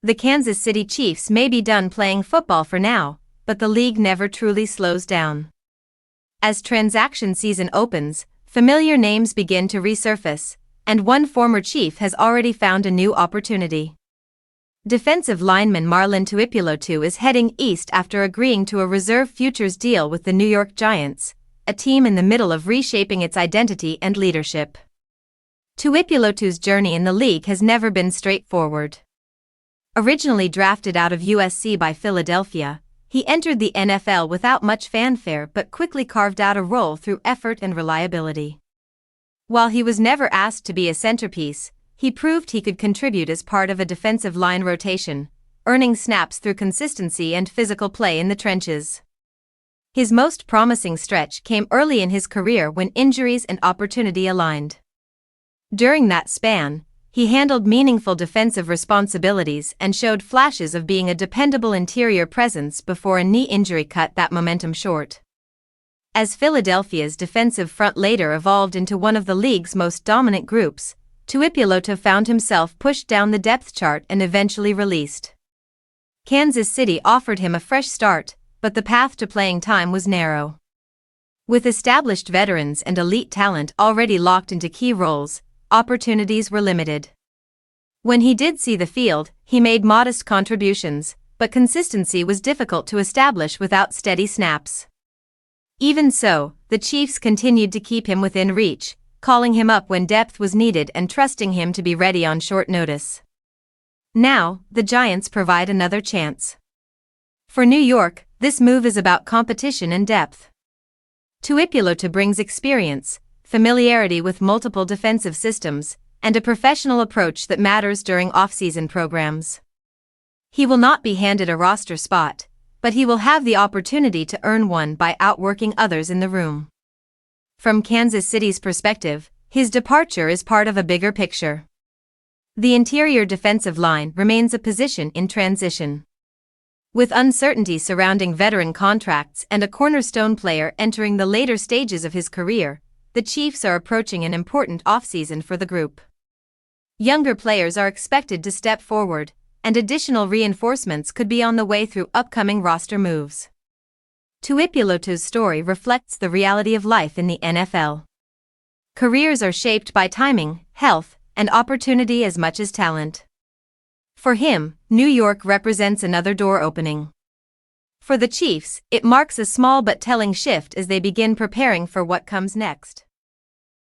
The Kansas City Chiefs may be done playing football for now, but the league never truly slows down. As transaction season opens, familiar names begin to resurface, and one former Chief has already found a new opportunity. Defensive lineman Marlon Tuipulotu is heading east after agreeing to a reserve futures deal with the New York Giants, a team in the middle of reshaping its identity and leadership. Tuipulotu's journey in the league has never been straightforward. Originally drafted out of USC by Philadelphia, he entered the NFL without much fanfare but quickly carved out a role through effort and reliability. While he was never asked to be a centerpiece, he proved he could contribute as part of a defensive line rotation, earning snaps through consistency and physical play in the trenches. His most promising stretch came early in his career when injuries and opportunity aligned. During that span, he handled meaningful defensive responsibilities and showed flashes of being a dependable interior presence before a knee injury cut that momentum short. As Philadelphia's defensive front later evolved into one of the league's most dominant groups, Tuipulotu found himself pushed down the depth chart and eventually released. Kansas City offered him a fresh start, but the path to playing time was narrow. With established veterans and elite talent already locked into key roles, opportunities were limited. When he did see the field, he made modest contributions, but consistency was difficult to establish without steady snaps. Even so, the Chiefs continued to keep him within reach, calling him up when depth was needed and trusting him to be ready on short notice. Now, the Giants provide another chance. For New York, this move is about competition and depth. Tuipulotu brings experience, familiarity with multiple defensive systems, and a professional approach that matters during off-season programs. He will not be handed a roster spot, but he will have the opportunity to earn one by outworking others in the room. From Kansas City's perspective, his departure is part of a bigger picture. The interior defensive line remains a position in transition. With uncertainty surrounding veteran contracts and a cornerstone player entering the later stages of his career, the Chiefs are approaching an important offseason for the group. Younger players are expected to step forward, and additional reinforcements could be on the way through upcoming roster moves. Tuipulotu's story reflects the reality of life in the NFL. Careers are shaped by timing, health, and opportunity as much as talent. For him, New York represents another door opening. For the Chiefs, it marks a small but telling shift as they begin preparing for what comes next.